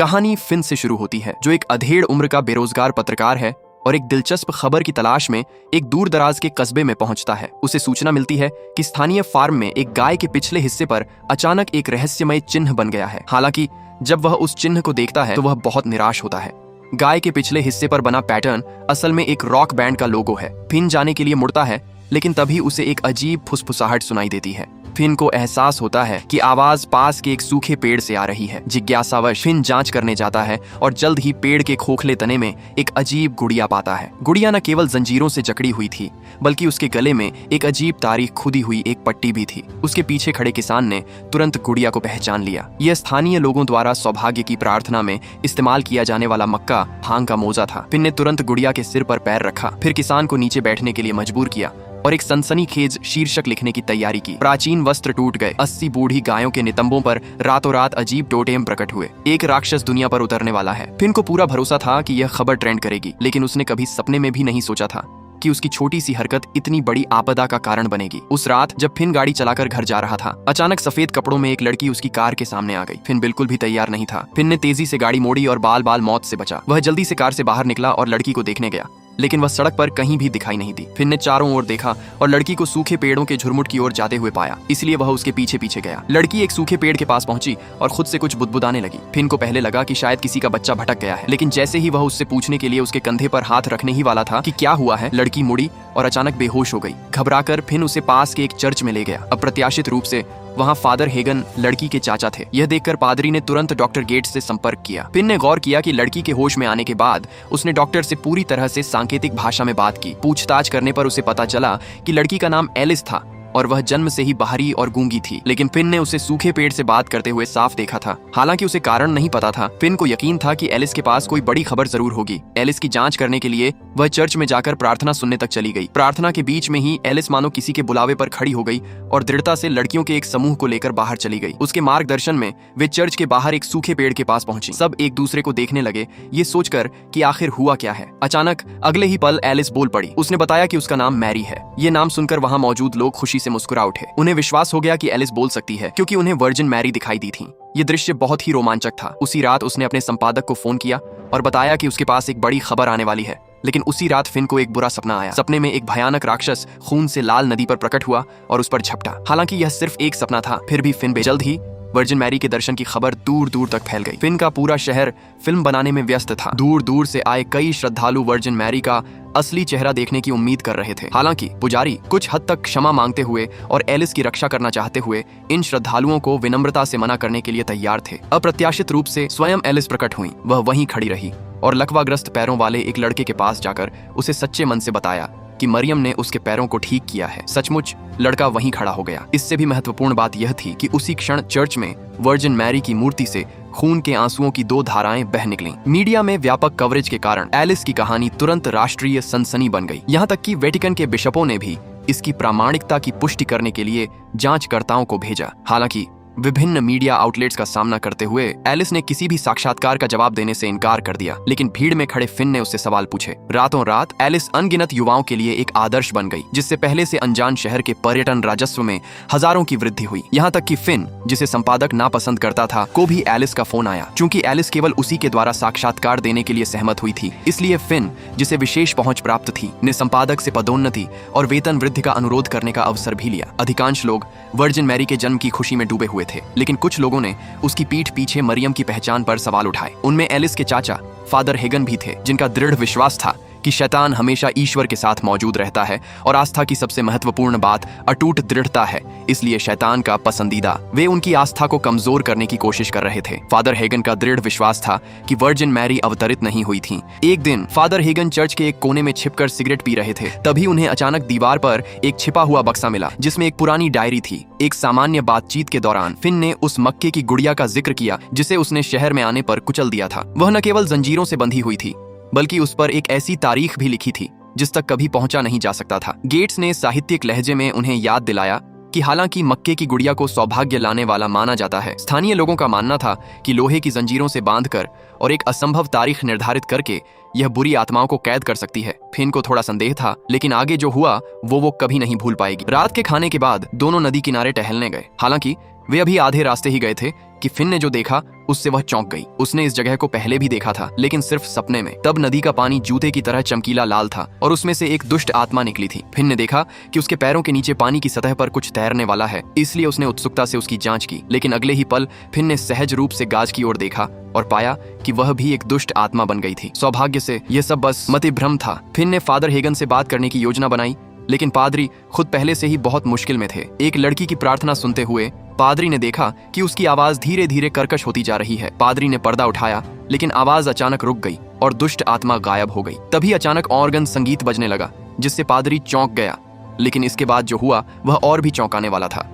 कहानी फिन से शुरू होती है, जो एक अधेड़ उम्र का बेरोजगार पत्रकार है और एक दिलचस्प खबर की तलाश में एक दूर दराज के कस्बे में पहुंचता है। उसे सूचना मिलती है कि स्थानीय फार्म में एक गाय के पिछले हिस्से पर अचानक एक रहस्यमय चिन्ह बन गया है। हालांकि जब वह उस चिन्ह को देखता है तो वह बहुत निराश होता है। गाय के पिछले हिस्से पर बना पैटर्न असल में एक रॉक बैंड का लोगो है। फिन जाने के लिए मुड़ता है, लेकिन तभी उसे एक अजीब फुसफुसाहट सुनाई देती है। फिन को एहसास होता है कि आवाज पास के एक सूखे पेड़ से आ रही है। जिज्ञासावश फिन जांच करने जाता है और जल्द ही पेड़ के खोखले तने में एक अजीब गुड़िया पाता है। गुड़िया न केवल जंजीरों से जकड़ी हुई थी, बल्कि उसके गले में एक अजीब तारीख खुदी हुई एक पट्टी भी थी। उसके पीछे खड़े किसान ने तुरंत गुड़िया को पहचान लिया। यह स्थानीय लोगों द्वारा सौभाग्य की प्रार्थना में इस्तेमाल किया जाने वाला मक्का भांग का मोजा था। फिन ने तुरंत गुड़िया के सिर पर पैर रखा, फिर किसान को नीचे बैठने के लिए मजबूर किया और एक सनसनीखेज शीर्षक लिखने की तैयारी की। प्राचीन वस्त्र टूट गए, 80 बूढ़ी गायों के नितंबों पर रातों रात अजीब टोटेम प्रकट हुए, एक राक्षस दुनिया पर उतरने वाला है। फिन को पूरा भरोसा था कि यह खबर ट्रेंड करेगी, लेकिन उसने कभी सपने में भी नहीं सोचा था कि उसकी छोटी सी हरकत इतनी बड़ी आपदा का कारण बनेगी। उस रात जब फिन गाड़ी चलाकर घर जा रहा था, अचानक सफेद कपड़ों में एक लड़की उसकी कार के सामने आ गई। फिन बिल्कुल भी तैयार नहीं था। फिन ने तेजी से गाड़ी मोड़ी और बाल बाल मौत से बचा। वह जल्दी से कार से बाहर निकला और लड़की को देखने गया, लेकिन वह सड़क पर कहीं भी दिखाई नहीं दी। फिन ने चारों ओर देखा और लड़की को सूखे पेड़ों के झुरमुट की ओर जाते हुए पाया, इसलिए वह उसके पीछे पीछे गया। लड़की एक सूखे पेड़ के पास पहुंची और खुद से कुछ बुदबुदाने लगी। फिन को पहले लगा कि शायद किसी का बच्चा भटक गया है, लेकिन जैसे ही वह उससे पूछने के लिए उसके कंधे पर हाथ रखने ही वाला था कि क्या हुआ है, लड़की मुड़ी और अचानक बेहोश हो गई। घबराकर फिन उसे पास के एक चर्च में ले गया। अप्रत्याशित रूप से वहां फादर हेगन लड़की के चाचा थे। यह देखकर पादरी ने तुरंत डॉक्टर गेट्स से संपर्क किया। फिन ने गौर किया कि लड़की के होश में आने के बाद उसने डॉक्टर से पूरी तरह से सांकेतिक भाषा में बात की। पूछताछ करने पर उसे पता चला कि लड़की का नाम एलिस था और वह जन्म से ही बाहरी और गूंगी थी, लेकिन फिन ने उसे सूखे पेड़ से बात करते हुए साफ देखा था। हालांकि उसे कारण नहीं पता था, फिन को यकीन था कि एलिस के पास कोई बड़ी खबर जरूर होगी। एलिस की जांच करने के लिए वह चर्च में जाकर प्रार्थना सुनने तक चली गई। प्रार्थना के बीच में ही एलिस मानो किसी के बुलावे पर खड़ी हो गई और दृढ़ता से लड़कियों के एक समूह को लेकर बाहर चली गई। उसके मार्गदर्शन में वे चर्च के बाहर एक सूखे पेड़ के पास पहुंची। सब एक दूसरे को देखने लगे, ये सोचकर कि आखिर हुआ क्या है। अचानक अगले ही पल एलिस बोल पड़ी। उसने बताया कि उसका नाम मैरी है। ये नाम सुनकर वहां मौजूद लोग खुशी से मुस्कुरा उठे। उन्हें विश्वास हो गया कि एलिस बोल सकती है, क्योंकि उन्हें वर्जिन मैरी दिखाई दी थी। ये दृश्य बहुत ही रोमांचक था। उसी रात उसने अपने संपादक को फोन किया और बताया कि उसके पास एक बड़ी खबर आने वाली है। लेकिन उसी रात फिन को एक बुरा सपना आया। सपने में एक भयानक राक्षस खून से लाल नदी पर प्रकट हुआ और उस पर झपटा। हालांकि यह सिर्फ एक सपना था, फिर भी फिन जल्द ही वर्जिन मैरी के दर्शन की खबर दूर दूर तक फैल गई। फिन का पूरा शहर फिल्म बनाने में व्यस्त था। दूर दूर से आए कई श्रद्धालु वर्जिन मैरी का असली चेहरा देखने की उम्मीद कर रहे थे। हालांकि पुजारी कुछ हद तक क्षमा मांगते हुए और एलिस की रक्षा करना चाहते हुए इन श्रद्धालुओं को विनम्रता से मना करने के लिए तैयार थे। अप्रत्याशित रूप से स्वयं एलिस प्रकट हुई। वह वहीं खड़ी रही और लकवाग्रस्त पैरों वाले एक लड़के के पास जाकर उसे सच्चे मन से बताया कि मरियम ने उसके पैरों को ठीक किया है। सचमुच लड़का वहीं खड़ा हो गया। इससे भी महत्वपूर्ण बात यह थी कि उसी क्षण चर्च में वर्जिन मैरी की मूर्ति से खून के आंसुओं की 2 धाराएं बह निकलीं। मीडिया में व्यापक कवरेज के कारण एलिस की कहानी तुरंत राष्ट्रीय सनसनी बन गई। यहाँ तक कि वेटिकन के बिशपों ने भी इसकी प्रामाणिकता की पुष्टि करने के लिए जांचकर्ताओं को भेजा। हालांकि विभिन्न मीडिया आउटलेट्स का सामना करते हुए एलिस ने किसी भी साक्षात्कार का जवाब देने से इनकार कर दिया, लेकिन भीड़ में खड़े फिन ने उससे सवाल पूछे। रातों रात एलिस अनगिनत युवाओं के लिए एक आदर्श बन गई, जिससे पहले से अनजान शहर के पर्यटन राजस्व में हजारों की वृद्धि हुई। यहाँ तक कि फिन, जिसे संपादक नापसंद करता था, को भी एलिस का फोन आया। चूंकि एलिस केवल उसी के द्वारा साक्षात्कार देने के लिए सहमत हुई थी, इसलिए फिन, जिसे विशेष पहुंच प्राप्त थी, ने संपादक से पदोन्नति और वेतन वृद्धि का अनुरोध करने का अवसर भी लिया। अधिकांश लोग वर्जिन मैरी के जन्म की खुशी में डूबे हुए थे, लेकिन कुछ लोगों ने उसकी पीठ पीछे मरियम की पहचान पर सवाल उठाए। उनमें एलिस के चाचा फादर हेगन भी थे, जिनका दृढ़ विश्वास था कि शैतान हमेशा ईश्वर के साथ मौजूद रहता है और आस्था की सबसे महत्वपूर्ण बात अटूट दृढ़ता है, इसलिए शैतान का पसंदीदा। वे उनकी आस्था को कमजोर करने की कोशिश कर रहे थे। फादर हेगन का दृढ़ विश्वास था कि वर्जिन मैरी अवतरित नहीं हुई थी। एक दिन फादर हेगन चर्च के एक कोने में छिपकर सिगरेट पी रहे थे। तभी उन्हें अचानक दीवार पर एक छिपा हुआ बक्सा मिला, जिसमें एक पुरानी डायरी थी। एक सामान्य बातचीत के दौरान फिन ने उस मक्के की गुड़िया का जिक्र किया, जिसे उसने शहर में आने पर कुचल दिया था। वह न केवल जंजीरों से बंधी हुई थी, बल्कि उस पर एक ऐसी तारीख भी लिखी थी जिस तक कभी पहुंचा नहीं जा सकता था। गेट्स ने साहित्यिक लहजे में उन्हें याद दिलाया कि हालांकि मक्के की गुड़िया को सौभाग्य लाने वाला माना जाता है, स्थानीय लोगों का मानना था कि लोहे की जंजीरों से बांधकर और एक असंभव तारीख निर्धारित करके यह बुरी आत्माओं को कैद कर सकती है। फिन को थोड़ा संदेह था, लेकिन आगे जो हुआ वो कभी नहीं भूल पाएगी। रात के खाने के बाद दोनों नदी किनारे टहलने गए। हालांकि वे अभी आधे रास्ते ही गए थे कि फिन ने जो देखा उससे वह चौंक गई। उसने इस जगह को पहले भी देखा था, लेकिन सिर्फ सपने में। तब नदी का पानी जूते की तरह चमकीला लाल था और उसमें से एक दुष्ट आत्मा निकली थी। फिन ने देखा कि उसके पैरों के नीचे पानी की सतह पर कुछ तैरने वाला है, इसलिए उसने उत्सुकता से उसकी जांच की। लेकिन अगले ही पल फिन ने सहज रूप से गाज की ओर देखा और पाया कि वह भी एक दुष्ट आत्मा बन गई थी। सौभाग्य से यह सब बस मति भ्रम था। फिन ने फादर हेगन से बात करने की योजना बनाई, लेकिन पादरी खुद पहले से ही बहुत मुश्किल में थे। एक लड़की की प्रार्थना सुनते हुए पादरी ने देखा कि उसकी आवाज धीरे धीरे कर्कश होती जा रही है। पादरी ने पर्दा उठाया, लेकिन आवाज अचानक रुक गई और दुष्ट आत्मा गायब हो गई। तभी अचानक ऑर्गन संगीत बजने लगा, जिससे पादरी चौंक गया। लेकिन इसके बाद जो हुआ वह और भी चौंकाने वाला था।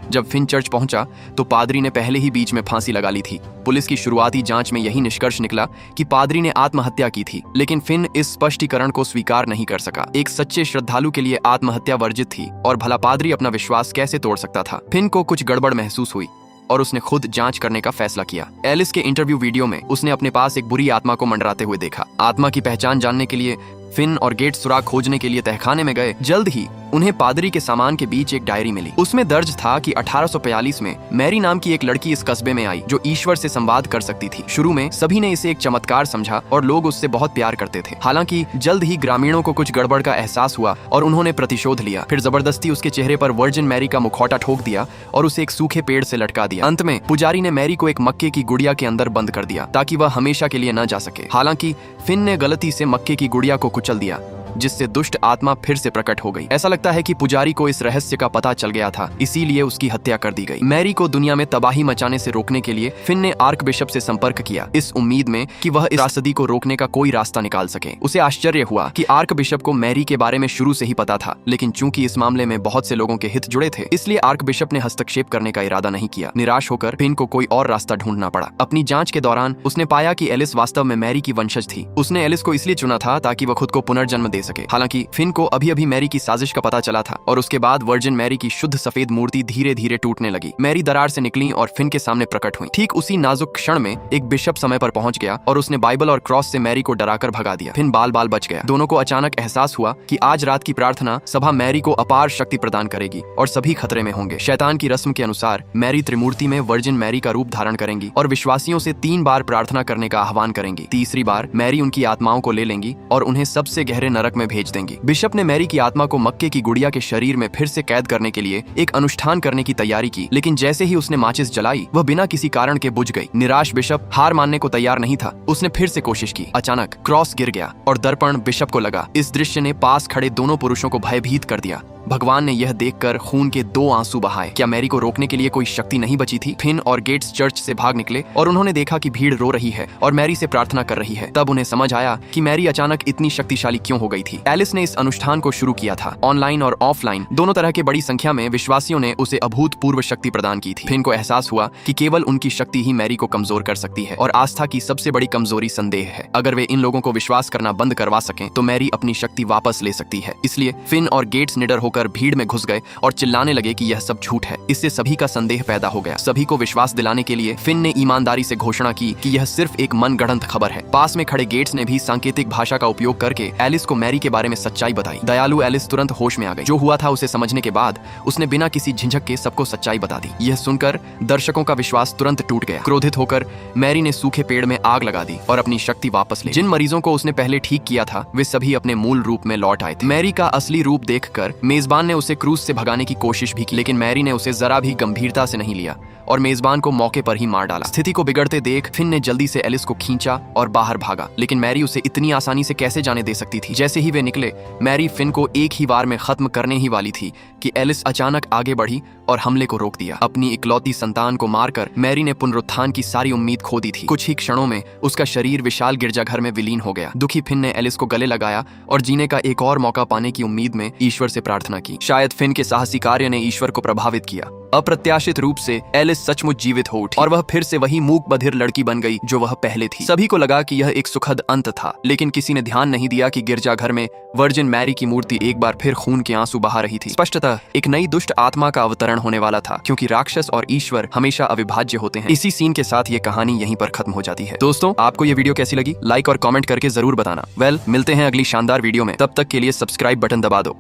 जब फिन चर्च पहुंचा तो पादरी ने पहले ही बीच में फांसी लगा ली थी। पुलिस की शुरुआती जांच में यही निष्कर्ष निकला कि पादरी ने आत्महत्या की थी, लेकिन फिन इस स्पष्टीकरण को स्वीकार नहीं कर सका। एक सच्चे श्रद्धालु के लिए आत्महत्या वर्जित थी और भला पादरी अपना विश्वास कैसे तोड़ सकता था। फिन को कुछ गड़बड़ महसूस हुई और उसने खुद जांच करने का फैसला किया। एलिस के इंटरव्यू वीडियो में उसने अपने पास एक बुरी आत्मा को मंडराते हुए देखा। आत्मा की पहचान जानने के लिए फिन और गेट्स सुराग खोजने के लिए तहखाने में गए। जल्द ही उन्हें पादरी के सामान के बीच एक डायरी मिली। उसमें दर्ज था कि 1842 में मैरी नाम की एक लड़की इस कस्बे में आई जो ईश्वर से संवाद कर सकती थी। शुरू में सभी ने इसे एक चमत्कार समझा और लोग उससे बहुत प्यार करते थे। हालांकि जल्द ही ग्रामीणों को कुछ गड़बड़ का एहसास हुआ और उन्होंने प्रतिशोध लिया। फिर जबरदस्ती उसके चेहरे पर वर्जिन मैरी का मुखौटा ठोक दिया और उसे एक सूखे पेड़ से लटका दिया। अंत में पुजारी ने मैरी को एक मक्के की गुड़िया के अंदर बंद कर दिया ताकि वह हमेशा के लिए न जा सके। हालांकि फिन ने गलती से मक्के की गुड़िया को कुचल दिया, जिससे दुष्ट आत्मा फिर से प्रकट हो गई। ऐसा लगता है कि पुजारी को इस रहस्य का पता चल गया था, इसीलिए उसकी हत्या कर दी गई। मैरी को दुनिया में तबाही मचाने से रोकने के लिए फिन ने आर्क बिशप से संपर्क किया, इस उम्मीद में कि वह इस त्रासदी को रोकने का कोई रास्ता निकाल सके। उसे आश्चर्य हुआ कि आर्क बिशप को मैरी के बारे में शुरू से ही पता था, लेकिन चूंकि इस मामले में बहुत से लोगों के हित जुड़े थे, इसलिए आर्क बिशप ने हस्तक्षेप करने का इरादा नहीं किया। निराश होकर फिन को कोई और रास्ता ढूंढना पड़ा। अपनी जांच के दौरान उसने पाया कि एलिस वास्तव में मैरी की वंशज थी। उसने एलिस को इसलिए चुना था ताकि वह खुद को पुनर्जन्म दे सके। हालांकि फिन को अभी अभी मैरी की साजिश का पता चला था और उसके बाद वर्जिन मैरी की शुद्ध सफेद मूर्ति धीरे धीरे टूटने लगी। मैरी दरार से निकली और फिन के सामने प्रकट हुई। ठीक उसी नाजुक क्षण में एक बिशप समय पर पहुंच गया और उसने बाइबल और क्रॉस से मैरी को डराकर भगा दिया। फिन बाल बाल बच गया। दोनों को अचानक एहसास हुआ कि आज रात की प्रार्थना सभा मैरी को अपार शक्ति प्रदान करेगी और सभी खतरे में होंगे। शैतान की रस्म के अनुसार मैरी त्रिमूर्ति में वर्जिन मैरी का रूप धारण करेंगी और विश्वासियों से 3 बार प्रार्थना करने का आह्वान करेंगी। तीसरी बार मैरी उनकी आत्माओं को ले लेंगी और उन्हें सबसे गहरे नरक में भेज देंगी। बिशप ने मैरी की आत्मा को मक्के की गुड़िया के शरीर में फिर से कैद करने के लिए एक अनुष्ठान करने की तैयारी की, लेकिन जैसे ही उसने माचिस जलाई वह बिना किसी कारण के बुझ गई। निराश बिशप हार मानने को तैयार नहीं था। उसने फिर से कोशिश की। अचानक क्रॉस गिर गया और दर्पण बिशप को लगा। इस दृश्य ने पास खड़े दोनों पुरुषों को भयभीत कर दिया। भगवान ने यह देखकर खून के 2 आंसू बहाए। क्या मैरी को रोकने के लिए कोई शक्ति नहीं बची थी? फिन और गेट्स चर्च से भाग निकले और उन्होंने देखा कि भीड़ रो रही है और मैरी से प्रार्थना कर रही है। तब उन्हें समझ आया कि मैरी अचानक इतनी शक्तिशाली क्यों हो गई थी। एलिस ने इस अनुष्ठान को शुरू किया था। ऑनलाइन और ऑफलाइन दोनों तरह के बड़ी संख्या में विश्वासियों ने उसे अभूतपूर्व शक्ति प्रदान की थी। फिन को एहसास हुआ कि केवल उनकी शक्ति ही मैरी को कमजोर कर सकती है और आस्था की सबसे बड़ी कमजोरी संदेह है। अगर वे इन लोगों को विश्वास करना बंद करवा सकें तो मैरी अपनी शक्ति वापस ले सकती है। इसलिए फिन और गेट्स निडर होकर भीड़ में घुस गए और चिल्लाने लगे कि यह सब झूठ है। इससे सभी का संदेह पैदा हो गया। सभी को विश्वास दिलाने के लिए फिन ने ईमानदारी से घोषणा की कि यह सिर्फ एक मनगढ़ंत खबर है। पास में खड़े गेट्स ने भी सांकेतिक भाषा का उपयोग करके एलिस को मैरी के बारे में सच्चाई बताई। दयालु एलिस तुरंत होश में आ गई। जो हुआ था उसे समझने के बाद उसने बिना किसी झिझक के सबको सच्चाई बता दी। यह सुनकर दर्शकों का विश्वास तुरंत टूट गया। क्रोधित होकर मैरी ने सूखे पेड़ में आग लगा दी और अपनी शक्ति वापस ली। जिन मरीजों को उसने पहले ठीक किया था वे सभी अपने मूल रूप में लौट आए थे। मैरी का असली रूप देखकर मेजबान ने उसे क्रूज से भगाने की कोशिश भी की, लेकिन मैरी ने उसे जरा भी गंभीरता से नहीं लिया और मेजबान को मौके पर ही मार डाला। स्थिति को बिगड़ते देख फिन ने जल्दी से एलिस को खींचा और बाहर भागा, लेकिन मैरी उसे इतनी आसानी से कैसे जाने दे सकती थी। जैसे ही वे निकले मैरी फिन को एक ही बार में खत्म करने ही वाली थी कि एलिस अचानक आगे बढ़ी और हमले को रोक दिया। अपनी इकलौती संतान को मारकर मैरी ने पुनरुत्थान की सारी उम्मीद खो दी थी। कुछ ही क्षणों में उसका शरीर विशाल गिरजाघर में विलीन हो गया। दुखी फिन ने एलिस को गले लगाया और जीने का एक और मौका पाने की उम्मीद में ईश्वर से प्रार्थना की। शायद फिन के साहसी कार्य ने ईश्वर को प्रभावित किया। अप्रत्याशित रूप से एलिस सचमुच जीवित हो उठी और वह फिर से वही मूक बधिर लड़की बन गई जो वह पहले थी। सभी को लगा कि यह एक सुखद अंत था, लेकिन किसी ने ध्यान नहीं दिया कि गिरजाघर में वर्जिन मैरी की मूर्ति एक बार फिर खून के आंसू बहा रही थी। स्पष्टतः एक नई दुष्ट आत्मा का अवतरण होने वाला था, क्योंकि राक्षस और ईश्वर हमेशा अविभाज्य होते हैं। इसी सीन के साथ ये कहानी यहीं पर खत्म हो जाती है। दोस्तों, आपको ये वीडियो कैसी लगी? लाइक और कमेंट करके जरूर बताना। मिलते हैं अगली शानदार वीडियो में। तब तक के लिए सब्सक्राइब बटन दबा दो।